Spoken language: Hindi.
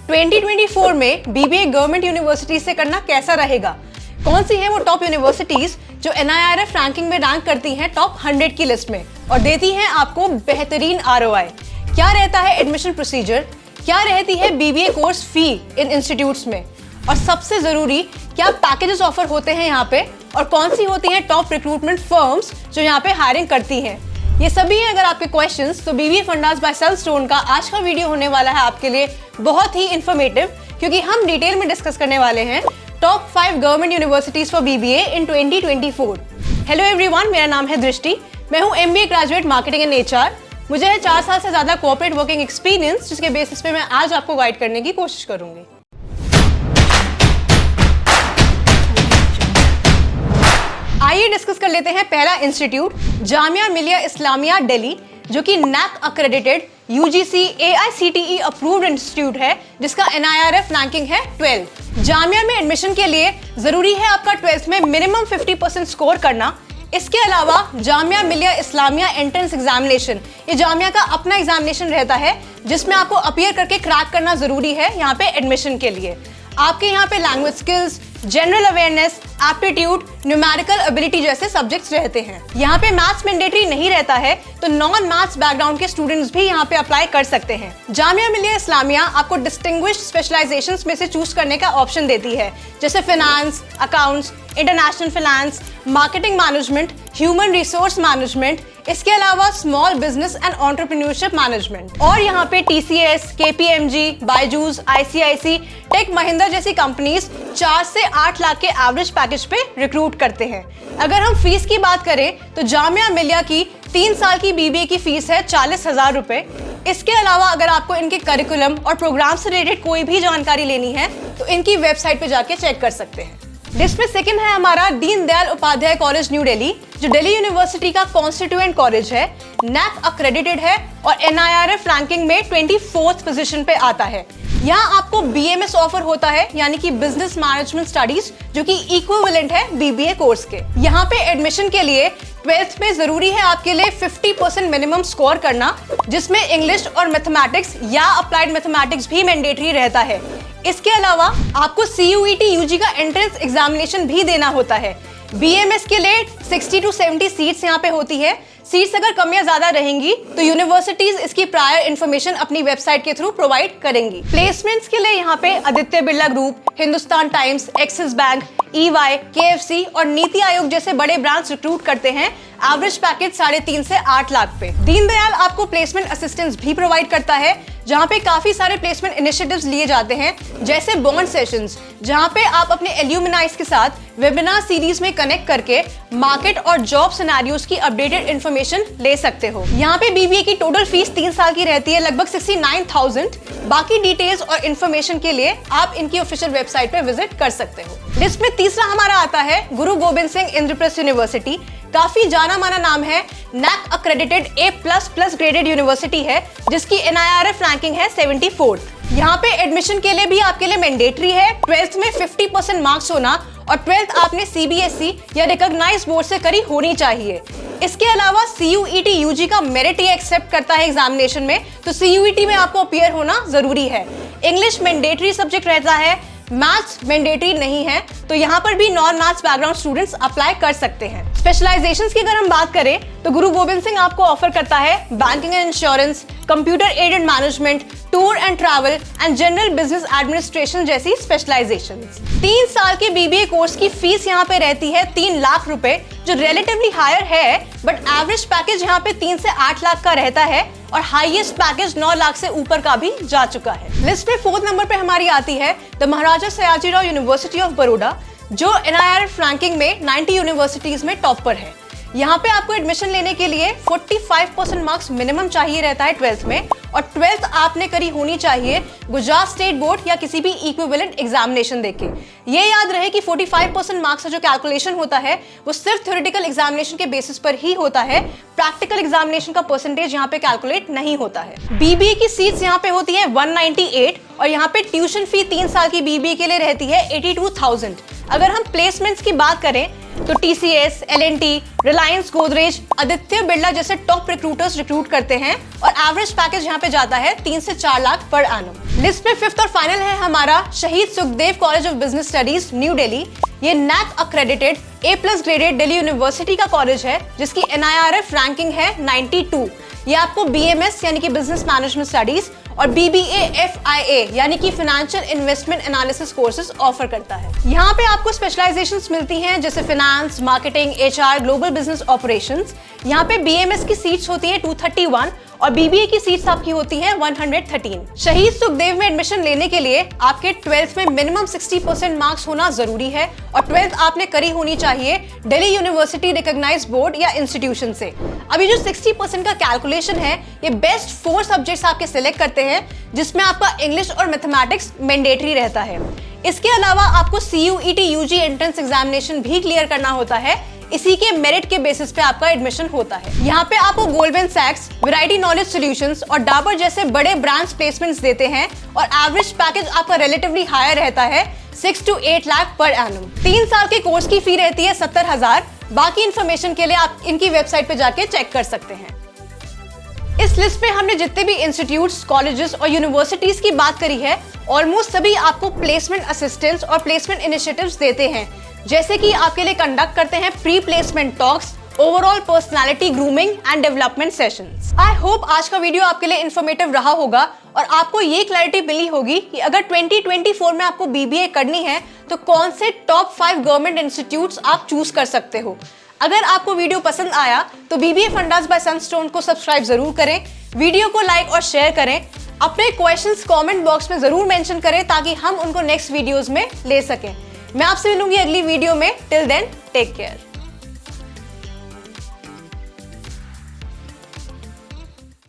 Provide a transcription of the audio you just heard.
2024 में बीबीए गवर्नमेंट यूनिवर्सिटी से करना कैसा रहेगा? कौन सी है वो टॉप यूनिवर्सिटीज जो NIRF रैंकिंग में रैंक करती हैं टॉप 100 की लिस्ट में और देती हैं आपको बेहतरीन ROI? क्या रहता है एडमिशन प्रोसीजर? क्या रहती है बीबीए कोर्स फी इन इंस्टीट्यूट्स में? और सबसे जरूरी, क्या पैकेजेस ऑफर होते हैं यहाँ पे और कौन सी होती हैं टॉप रिक्रूटमेंट फर्म्स जो यहाँ पे हायरिंग करती हैं? ये सभी हैं अगर आपके क्वेश्चंस, तो बीबीए फंडास बाय सेलस्टोन का आज का वीडियो होने वाला है आपके लिए बहुत ही इंफॉर्मेटिव, क्योंकि हम डिटेल में डिस्कस करने वाले हैं top 5 government universities for BBA in 2024। Hello everyone, मेरा नाम है दृष्टि। मैं हूँ MBA graduate marketing and HR। मुझे है 4 साल से ज्यादा कॉर्पोरेट वर्किंग एक्सपीरियंस, जिसके बेसिस पे मैं आज आपको गाइड करने की कोशिश करूंगी। आइए डिस्कस कर लेते हैं पहला इंस्टीट्यूट, जामिया मिलिया इस्लामिया दिल्ली, जो कि NAAC accredited UGC AICTE approved institute है, जिसका NIRF रैंकिंग है 12। जामिया में एडमिशन के लिए जरूरी है आपका 12th में मिनिमम 50% स्कोर करना। इसके अलावा जामिया मिलिया इस्लामिया एंट्रेंस एग्जामिनेशन, ये जामिया का अपना एग्जामिनेशन रहता है जिसमें आपको अपीयर करके क्रैक करना जरूरी है यहाँ पे एडमिशन के लिए। आपके यहाँ पे language skills, general awareness, aptitude, numerical ability जैसे सब्जेक्ट्स रहते हैं। यहाँ पे मैथ्स मैंडेटरी नहीं रहता है, तो नॉन मैथ्स बैकग्राउंड के स्टूडेंट्स भी यहाँ पे अप्लाई कर सकते हैं। जामिया मिलिया इस्लामिया आपको डिस्टिंग्विश्ड स्पेशलाइजेशंस में से चूज करने का ऑप्शन देती है, जैसे finance, accounts, international finance, marketing management, human resource management, इसके अलावा small business and entrepreneurship management. और यहाँ पे TCS, KPMG, Byju's, ICIC, tech Mahindra जैसी कंपनीज 4 से 8 लाख के एवरेज पैकेज पे रिक्रूट करते हैं। अगर हम फीस की बात करें तो जामिया मिलिया की 3 साल की BBA की फीस है 40,000 रुपए। इसके अलावा अगर आपको इनके करिकुलम और प्रोग्राम से रिलेटेड कोई भी जानकारी लेनी है तो इनकी वेबसाइट पे जाके चेक कर सकते हैं। लिस्ट में सेकंड है हमारा दीनदयाल उपाध्याय कॉलेज न्यू दिल्ली, जो दिल्ली यूनिवर्सिटी का कॉन्स्टिट्यूएंट कॉलेज है, NAAC अक्रेडिटेड है और NIRF रैंकिंग में 24th पोजीशन पे आता है। यहाँ आपको BMS ऑफर होता है, यानी कि बिजनेस मैनेजमेंट स्टडीज, जो कि इक्विवेलेंट है BBA कोर्स के। यहाँ पे एडमिशन के लिए 12th में जरूरी है आपके लिए 50% मिनिमम स्कोर करना, जिसमें इंग्लिश और मैथमेटिक्स या अप्लाइड मैथमेटिक्स भी मैंडेटरी रहता है। इसके अलावा आपको CUET UG का एंट्रेंस एग्जामिनेशन भी देना होता है। BMS के लिए 60 to 70 सीट्स यहाँ पे होती है। सीट्स अगर कम या ज्यादा रहेंगी तो यूनिवर्सिटीज इसकी प्रायर इंफॉर्मेशन अपनी वेबसाइट के थ्रू प्रोवाइड करेंगी। प्लेसमेंट्स के लिए यहाँ पे Aditya Birla group, Hindustan times, axis bank, EY, KFC और नीति आयोग जैसे बड़े ब्रांड्स रिक्रूट करते हैं। एवरेज पैकेज 3.5 से 8 लाख पे। दीनदयाल आपको प्लेसमेंट असिस्टेंस भी प्रोवाइड करता है, जहाँ पे काफी सारे प्लेसमेंट इनिशिएटिव्स लिए जाते हैं, जैसे बॉन्ड सेशंस, जहाँ पे आप अपने एल्यूमिनाइज के साथ वेबिनार सीरीज में कनेक्ट करके मार्केट और जॉब सिनेरियोज की अपडेटेड इंफॉर्मेशन ले सकते हो। यहाँ पे BBA की टोटल फीस 3 साल की रहती है, लगभग 69,000। बाकी डिटेल्स और इन्फॉर्मेशन के लिए आप इनकी ऑफिशियल वेबसाइट पे विजिट कर सकते हो। लिस्ट में तीसरा हमारा आता है गुरु गोबिंद सिंह इंद्रप्रस्थ यूनिवर्सिटी। काफी जाना माना नाम है, NAAC accredited A++ graded university है, जिसकी NIRF रैंकिंग है 74th। यहाँ पे एडमिशन के लिए भी आपके लिए मैंडेटरी है 12th में 50% मार्क्स होना, और 12th आपने CBSE या रिकॉग्नाइज्ड बोर्ड से करी होनी चाहिए। इसके अलावा CUET UG का मेरिट ये एक्सेप्ट करता है एग्जामिनेशन में, तो CUET में आपको अपीयर होना जरूरी है। इंग्लिश मैंडेटरी सब्जेक्ट रहता है, मैथ्स मैंडेटरी नहीं है, तो यहाँ पर भी non maths background students apply कर सकते हैं। स्पेशलाइजेशंस की अगर हम बात करें तो गुरु गोबिंद सिंह आपको ऑफर करता है banking and insurance, computer aided management, tour and travel and general business administration जैसी स्पेशलाइजेशंस। 3 साल के BBA कोर्स की फीस यहाँ पे रहती है 3 लाख रुपए, जो रिलेटिवली हायर है, बट एवरेज पैकेज यहाँ पे 3 से 8 लाख का रहता है और हाईएस्ट पैकेज 9 लाख से ऊपर का भी जा चुका है। लिस्ट में 4th नंबर पे हमारी आती है the Maharaja Sayajirao university of Baroda, जो NIRF रैंकिंग में 90 यूनिवर्सिटीज में टॉप पर है। यहाँ पे आपको एडमिशन लेने के लिए 45% मार्क्स मिनिमम चाहिए रहता है 12th में, और 12th आपने करी होनी चाहिए गुजरात स्टेट बोर्ड या किसी भी इक्विवेलेंट एग्जामिनेशन देके। ये याद रहे कि 45% मार्क्स का जो कैलकुलेशन होता है वो सिर्फ थ्योरेटिकल एग्जामिनेशन के बेसिस पर ही होता है, प्रैक्टिकल एग्जामिनेशन का परसेंटेज यहाँ पे कैलकुलेट नहीं होता है। BBA की सीट्स यहाँ पे होती है 198, और यहाँ पे ट्यूशन फी 3 साल की BBA के लिए रहती है 82,000। अगर हम प्लेसमेंट्स की बात करें तो TCS, L&T, रिलायंस, गोदरेज, आदित्य बिरला जैसे टॉप रिक्रूटर्स रिक्रूट करते हैं और एवरेज पैकेज यहाँ पे जाता है 3 से 4 लाख पर एनम। लिस्ट में 5th और फाइनल है हमारा शहीद Sukhdev college of business studies new Delhi. ये NAC accredited A+ graded Delhi university का कॉलेज है जिसकी NIRF रैंकिंग है 92। ये आपको BMS यानी कि बिजनेस मैनेजमेंट स्टडीज और BBA FIA यानी कि financial investment analysis courses offer करता है। यहाँ पे आपको स्पेशलाइजेशंस मिलती हैं जैसे finance, marketing, HR, global business operations. यहाँ पे BMS की सीट्स होती है 231 और BBA की सीट्स आपकी होती है 113। शहीद सुखदेव में एडमिशन लेने के लिए आपके 12th में मिनिमम 60% मार्क्स होना जरूरी है और 12th आपने करी होनी चाहिए दिल्ली यूनिवर्सिटी रिकॉग्नाइज बोर्ड या इंस्टीट्यूशन से। अभी जो 60% का कैलकुलेशन है ये बेस्ट 4 सब्जेक्ट्स आपके सिलेक्ट करते हैं जिसमें आपका इंग्लिश और मैथमेटिक्स मैंडेटरी रहता है। इसके अलावा आपको CUET UG एंट्रेंस एग्जामिनेशन भी क्लियर करना होता है। इसी के मेरिट के बेसिस पे आपका एडमिशन होता है। यहाँ पे आपको गोल्डमैन सैक्स, वैरायटी नॉलेज सॉल्यूशंस और डाबर जैसे बड़े ब्रांड्स प्लेसमेंट्स देते हैं और एवरेज पैकेज आपका रिलेटिवली हायर रहता है 6 to 8 लाख पर एनम। 3 साल के कोर्स की फी रहती है 70,000। बाकी इंफॉर्मेशन के लिए आप इनकी वेबसाइट पे जाके चेक कर सकते हैं। इस लिस्ट में हमने जितने भी इंस्टीट्यूट्स, कॉलेजेस और यूनिवर्सिटीज की बात करी है ऑलमोस्ट सभी आपको प्लेसमेंट असिस्टेंस और प्लेसमेंट इनिशिएटिव्स देते हैं, जैसे कि आपके लिए कंडक्ट करते हैं pre placement talks, overall personality grooming and development sessions. I hope आज का वीडियो आपके लिए इन्फॉर्मेटिव रहा होगा और आपको ये क्लैरिटी मिली होगी कि अगर 2024 में आपको BBA करनी है तो कौन से टॉप 5 गवर्नमेंट इंस्टीट्यूट्स आप चूज कर सकते हो। अगर आपको वीडियो पसंद आया तो BBA फंडास बाय सनस्टोन को सब्सक्राइब जरूर करें, वीडियो को लाइक और शेयर करें, अपने क्वेश्चंस कमेंट बॉक्स में जरूर मेंशन करें ताकि हम उनको नेक्स्ट वीडियोस में ले सकें। मैं आपसे मिलूंगी अगली वीडियो में। Till then take care.